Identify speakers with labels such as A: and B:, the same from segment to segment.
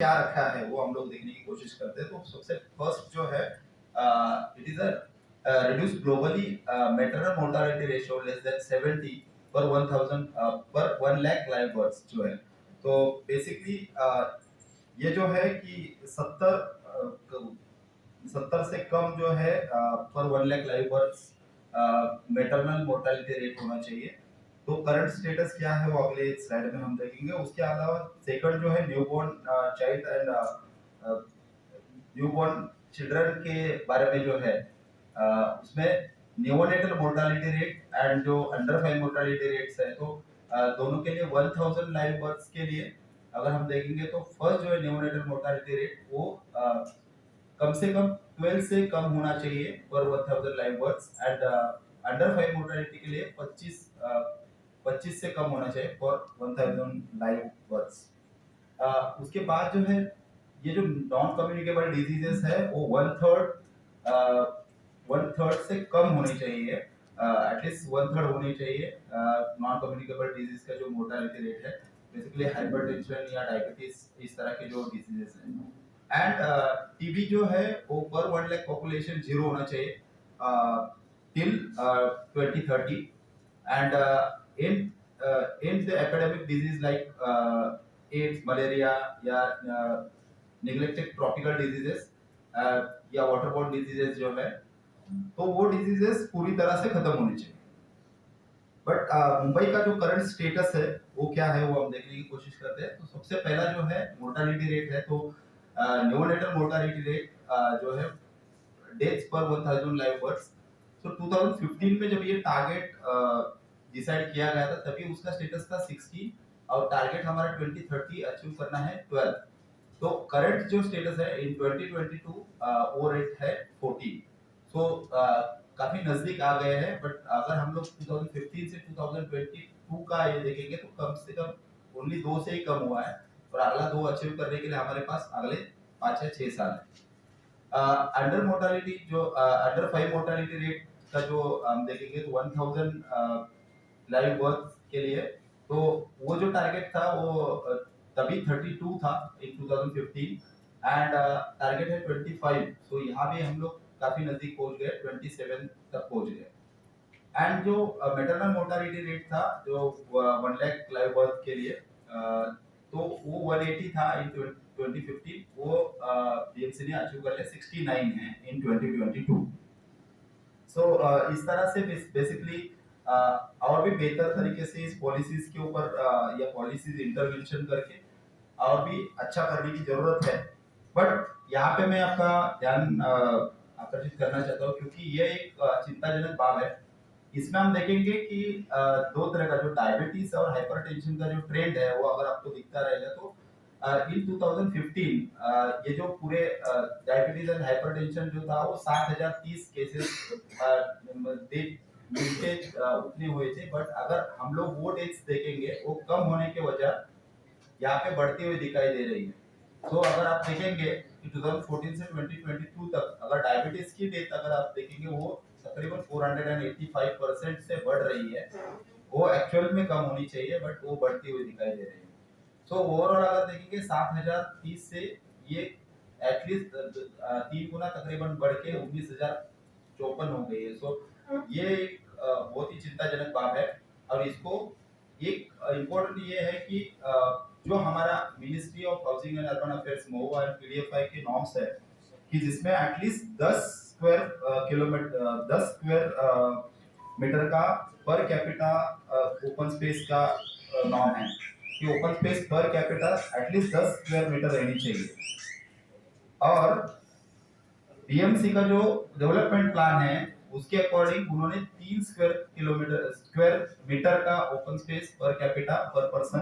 A: क्या रखा है वो हम लोग देखने की कोशिश करते हैं। तो सबसे फर्स्ट जो है it is a reduce globally maternal mortality ratio less than 70 पर 1000 पर 1 लाख लाइव बर्ड्स जो है। तो बेसिकली ये जो है कि 70 से कम जो है पर 1 lakh live birds maternal mortality rate होना चाहिए। तो करंट स्टेटस क्या है वो अगले स्लाइड में हम देखेंगे। उसके अलावा सेकंड जो है newborn child and newborn children के बारे में जो है उसमें नियोनेटल मोर्टालिटी रेट एंड जो अंडर 5 मोर्टालिटी रेट्स है। तो दोनों के लिए 1000 लाइव बर्थ्स के लिए अगर हम देखेंगे तो फर्स्ट जो है नियोनेटल मोर्टालिटी रेट वो कम से कम 12 से कम होना चाहिए पर 1000 live births and under 5 mortality के लिए 25 से कम होना चाहिए फॉर 1000 लाइव बर्थ्स। उसके बाद जो है ये जो नॉन कम्युनिकेबल डिजीजेस है वो वन थर्ड से कम होनी चाहिए। एटलीस्ट वन थर्ड होनी चाहिए नॉन कम्युनिकेबल डिजीज का जो मोर्टालिटी रेट है। बेसिकली हाइपरटेंशन या डायबिटीज इस तरह के जो डिजीजेस हैं। एंड टीबी जो है वो पर 1 लाख पॉपुलेशन जीरो होना चाहिए till 2030 and in the academic disease like AIDS, malaria या neglected tropical diseases या waterborne diseases जो है तो वो diseases पूरी तरह से खत्म होनी चाहिए। बट मुंबई का जो करंट स्टेटस है वो क्या है वो हम देखने की कोशिश करते हैं। तो सबसे पहला जो है मोर्टालिटी रेट है। तो न्यूनेटल मोर्टालिटी रेट जो है डेथ्स पर 1000 लाइव बर्ड्स। तो 2015 में जब ये टारगेट डिसाइड किया गया था तभी उसका स्टेटस था 60 और टारगेट हमारा 2030 अचीव करना है 12। तो करंट जो स्टेटस है इन 2022 वो रेट है 14। सो काफी नजदीक आ गए हैं। बट अगर हम लोग 2015 से 2022 का ये देखेंगे तो कम से कम ओनली 2 से ही कम हुआ है और अगला 2 अचीव करने के लिए हमारे पास अगले 5 या 6 साल है। अंडर मोर्टालिटी जो अंडर 5 मोर्टालिटी रेट का जो हम देखेंगे तो 1000 लाइव बर्थ के लिए तो वो जो टारगेट था वो तभी 32 था इन 2015 एंड टारगेट है 25। सो यहाँ भी हम लोग काफी नजदीक पहुंच गए 27 तक पहुंच गए। एंड जो मैटरनल मोर्टालिटी रेट था जो 1 लाख लाइव बर्थ के लिए तो वो 180 था इन 2015। वो बीएमसी ने अचीव कर लिया 69 है इन 2022। सो इस तरह से बेसिकली और भी बेहतर तरीके से इस पॉलिसीज के ऊपर या पॉलिसीज इंटरवेंशन करके और भी अच्छा करने की जरूरत है। बट यहाँ पे मैं आपका ध्यान आकर्षित करना चाहता हूँ क्योंकि ये एक चिंताजनक बात है। इसमें हम देखेंगे कि दो तरह का जो डायबिटीज और हाइपरटेंशन का जो ट्रेंड है वो अगर आपको दिखता रहेगा तो इन 2015 ये जो पूरे डायबिटीज एंड हाइपरटेंशन जो था वो 7030 केसेस मिलके उतने हुए थे। बट अगर हम लोग वो डेट्स देखेंगे वो कम होने के वजह यहाँ पे बढ़ती हुई दिखाई दे रही है। तो अगर आप देखेंगे कि 2014 से 2022 तक अगर डायबिटीज की डेथ अगर आप देखेंगे वो तकरीबन 485% से बढ़ रही है। वो एक्चुअल में कम होनी चाहिए बट वो बढ़ती हुई दिखाई दे रही है। सो ओवरऑल अगर देखेंगे 7030 से ये एटलीस्ट 3 गुना तकरीबन बढ़ के 19054 हो गई है। सो ये एक बहुत ही चिंताजनक बात है। और इसको एक इम्पोर्टेंट ये है कि जो हमारा ministry of housing and urban affairs MoHUA and PDFI की नॉर्म्स है कि जिसमें at least 10 square kilometre 10 square metre का पर कैपिटा ओपन स्पेस का नॉर्म है कि open space per capita at least 10 square metre रहनी चाहिए। और बीएमसी का जो डेवलपमेंट प्लान है उसके अकॉर्डिंग उन्होंने 3 स्क्वायर मीटर का ओपन स्पेस पर कैपिटा पर पर्सन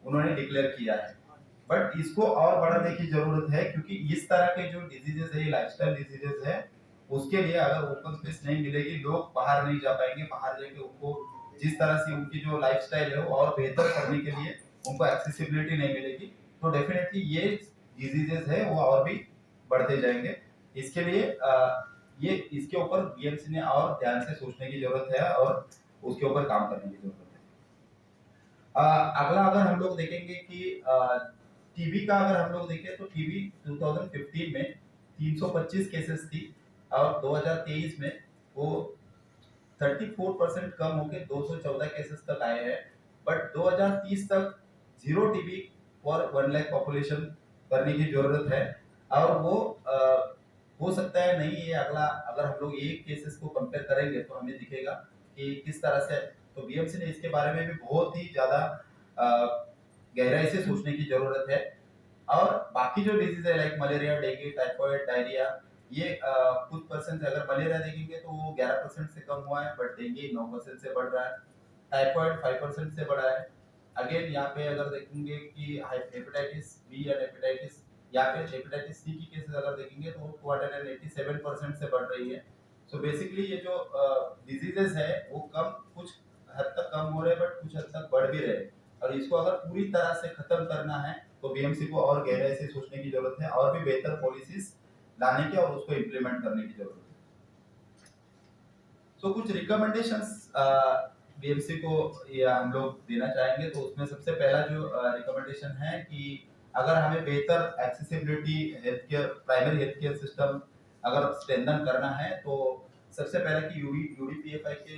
A: उन्होंने डिक्लेयर किया है। बट इसको और बढ़ाने की जरूरत है क्योंकि इस तरह के जो डिजीजेस है लाइफस्टाइल डिजीजेस है उसके लिए अगर ओपन स्पेस नहीं मिलेगी लोग बाहर नहीं जा पाएंगे। बाहर जाके उनको जिस तरह से उनकी जो लाइफस्टाइल है वो और बेहतर करने के लिए उनको एक्सेसिबिलिटी नहीं मिलेगी। तो डेफिनेटली ये डिजीजेस है वो और भी बढ़ते जाएंगे। इसके लिए ये इसके ऊपर बीएमसी ने और ध्यान से सोचने की जरूरत है और उसके ऊपर काम करने की जरूरत है। अगला अगर हम लोग देखेंगे कि टीबी का अगर हम लोग देखें तो टीबी 2015 में 325 केसेस थी और 2023 में वो 34% कम होके 214 केसेस तक आए हैं। बट 2030 तक zero TB for 1 lakh population करने की जरूरत है। और वो हो सकता है नहीं, ये अगला अगर हम लोग एक केसेस को कंपेयर करेंगे तो हमें दिखेगा कि किस तरह से। तो बीएमसी ने इसके बारे में भी बहुत ही ज्यादा गहराई से सोचने की जरूरत है। और बाकी जो डिजीज है like malaria, dengue, typhoid, diarrhoea, ये कुछ परसेंट, अगर मलेरिया देखेंगे तो वो 11% से कम हुआ है, बट डेंगू 9% से बढ़ रहा है, टाइफाइड 5% से बढ़ा है। अगेन यहाँ पे अगर देखेंगे कि हेपेटाइटिस बी एंड हेपेटाइटिस या फिर हेपेटाइटिस सी की केसेस अगर देखेंगे तो 287% से बढ़ रही है। सो बेसिकली ये जो डिजीजेस है वो कम, कुछ हद तक कम हो रहे हैं बट कुछ हद तक बढ़ भी रहे हैं। और इसको अगर पूरी तरह से खत्म करना है तो बीएमसी को और गहराई से सोचने की जरूरत है और भी बेहतर पॉलिसीज लाने की और उसको इम्प्लीमेंट करने की जरूरत है। कुछ रिकमेंडेशंस बीएमसी को ये हम लोग देना चाहेंगे। तो उसमें सबसे पहला जो रिकमेंडेशन है कि अगर हमें बेहतर accessibility health care, primary health care system अगर स्ट्रेंथन करना है तो सबसे पहला कि यूडीपीएफआई के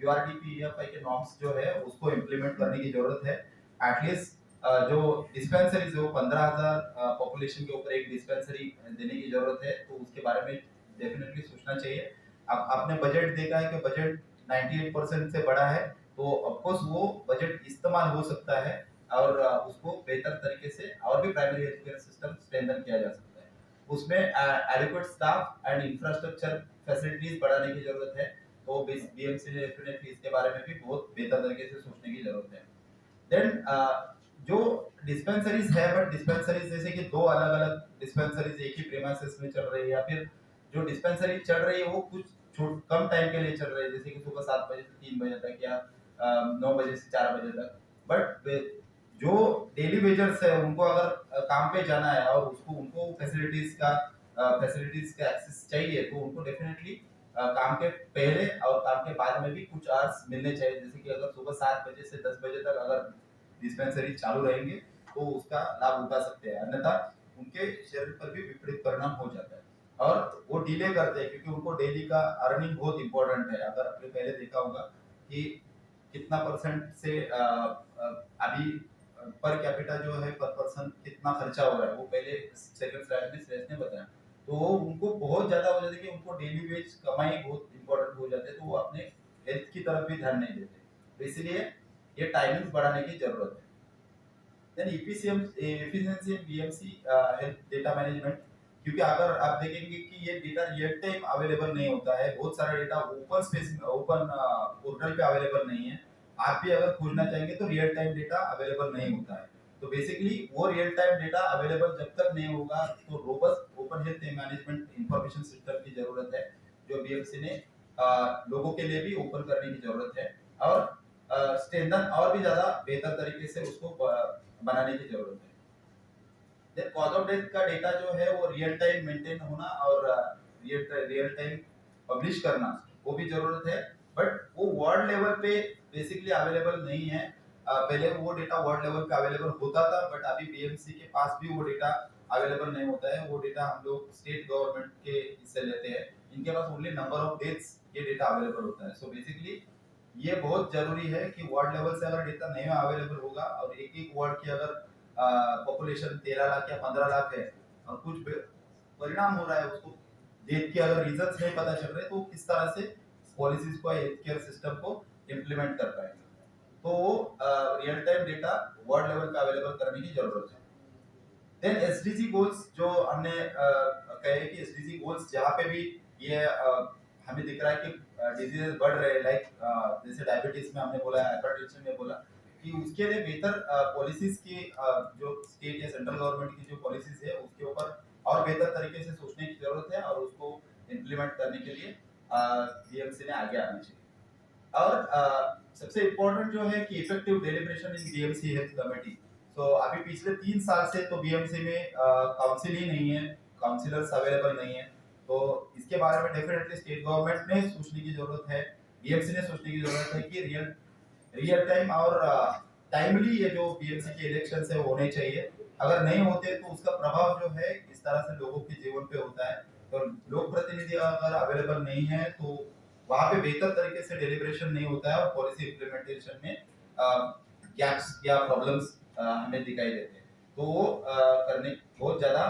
A: यूआरडीपीएफआई के नॉर्म्स जो है उसको इम्प्लीमेंट करने की जरूरत है। एटलीस्ट जो डिस्पेंसरीज है वो 15,000 पॉपुलेशन के ऊपर एक डिस्पेंसरी देने की जरूरत है। तो उसके बारे में डेफिनेटली सोचना चाहिए। अब आपने बजट देखा है कि बजट 98% से बड़ा है, तो ऑफकोर्स वो बजट इस्तेमाल हो सकता है और उसको बेहतर तरीके से और भी primary health care system strengthen किया जा सकता है। उसमें adequate staff and infrastructure facilities बढ़ाने की जरूरत है। तो बीएमसी ने डेफिनेटली इसके बारे में भी बहुत बेहतर तरीके से सोचने की जरूरत है। देन जो डिस्पेंसरीज है, बट डिस्पेंसरीज जैसे कि दो अलग अलग डिस्पेंसरीज एक ही प्रीमाइसेस में चल रही है, या फिर जो डिस्पेंसरी चल रही है वो कुछ कम टाइम के लिए चल रही है, जैसे कि सुबह 7 बजे से 3 बजे तक या 9 बजे से 4 बजे तक। बट जो डेली वेजर्स है उनको अगर काम पे जाना है और उसको उनको फैसिलिटीज का एक्सेस चाहिए तो उनको डेफिनेटली काम के पहले और काम के बाद में भी कुछ आवर्स मिलने चाहिए। जैसे कि अगर सुबह 7 बजे से 10 बजे तक अगर डिस्पेंसरी चालू रहेंगे तो उसका लाभ उठा सकते हैं, अन्यथा उनके शरीर पर भी विपरीत परिणाम हो जाता है और वो डिले करते हैं क्योंकि उनको डेली का अर्निंग बहुत इंपॉर्टेंट है। अगर आपने पहले देखा होगा कि कितना परसेंट से अभी पर कैपिटा जो है पर पर्सन कितना खर्चा हो रहा है, वो पहले सेकंड स्लाइड में श्रेष्ठ ने बताया। तो उनको बहुत ज्यादा हो जाता है कि उनको डेली वेज कमाई बहुत इंपॉर्टेंट हो जाते हैं, तो वो अपने हेल्थ की तरफ भी ध्यान नहीं देते। तो इसलिए ये टाइमिंग्स बढ़ाने की जरूरत है। देन एफिशिएंसी इन बीएमसी हेल्थ डेटा मैनेजमेंट, क्योंकि अगर आप देखेंगे कि ये डेटा रियल टाइम अवेलेबल नहीं होता है, बहुत सारा डेटा ओपन पोर्टल पे अवेलेबल नहीं है। आप भी अगर खोजना चाहेंगे तो रियल टाइम डेटा अवेलेबल नहीं होता है। तो बेसिकली वो रियल टाइम डेटा अवेलेबल जब तक नहीं होगा तो robust open health management information system की जरूरत है, जो बीएमसी ने लोगों के लिए भी ओपन करने की जरूरत है और स्ट्रेंथन और भी ज्यादा बेहतर तरीके से उसको बनाने की जरूरत है। देन कॉज ऑफ डेथ का डेटा जो है वो रियल टाइम मेंटेन होना और रियल टाइम पब्लिश करना वो भी जरूरत है। बट वो वर्ल्ड लेवल पे बेसिकली अवेलेबल नहीं है। पहले वो डेटा वर्ल्ड लेवल पे अवेलेबल होता था, बट अभी बीएमसी के पास भी वो डेटा अवेलेबल नहीं होता है। वो डेटा हम लोग स्टेट गवर्नमेंट के इससे लेते हैं, इनके पास ओनली नंबर ऑफ डेथ्स ये डेटा अवेलेबल होता है। सो बेसिकली ये बहुत जरूरी है कि वर्ल्ड लेवल से अगर डेटा नहीं अवेलेबल होगा और एक एक वर्ल्ड की अगर पॉपुलेशन 13 लाख या 15 लाख है और कुछ परिणाम हो रहा है उसको देख के अगर रिजल्ट्स नहीं पता चल रहे तो किस तरह से पॉलिसीज को हेल्थ केयर सिस्टम को इम्प्लीमेंट कर पाएंगे। तो वो real time data world level पे अवेलेबल करने की जरूरत है। देन एसडीजी गोल्स जो हमने कहे कि एसडीजी गोल्स जहाँ पे भी ये हमें दिख रहा है कि डिजीजेस बढ़ रहे हैं, लाइक जैसे डायबिटीज में हमने बोला, हाइपरटेंशन में बोला, कि उसके लिए बेहतर पॉलिसीज की जो स्टेट या सेंट्रल गवर्नमेंट की जो पॉलिसीज है उसके ऊपर और बेहतर तरीके से सोचने की जरूरत है और उसको इम्प्लीमेंट करने के लिए बीएमसी ने आगे आना चाहिए। और सबसे इम्पोर्टेंट जो है कि इफेक्टिव डेलिब्रेशन इन बीएमसी हेल्थ कमेटी। तो अभी पिछले 3 साल से तो बीएमसी में काउंसिल ही नहीं है, काउंसिलर्स अवेलेबल नहीं है। तो इसके बारे में डेफिनेटली स्टेट गवर्नमेंट ने सोचने की जरूरत है, बीएमसी ने सोचने की जरूरत है कि रियल टाइम और टाइमली ये जो बीएमसी के इलेक्शन है होने चाहिए। अगर नहीं होते तो उसका प्रभाव जो है इस तरह से लोगों के जीवन पे होता है। तो लोक प्रतिनिधि अगर अवेलेबल नहीं है तो वहाँ पे बेहतर तरीके से डेलिब्रेशन नहीं होता है और पॉलिसी इम्प्लीमेंटेशन में गैप्स या प्रॉब्लम्स हमें दिखाई देते हैं। तो वो करने बहुत ज़्यादा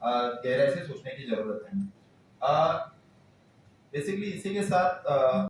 A: गहराई से सोचने की ज़रूरत है। बेसिकली इसी के साथ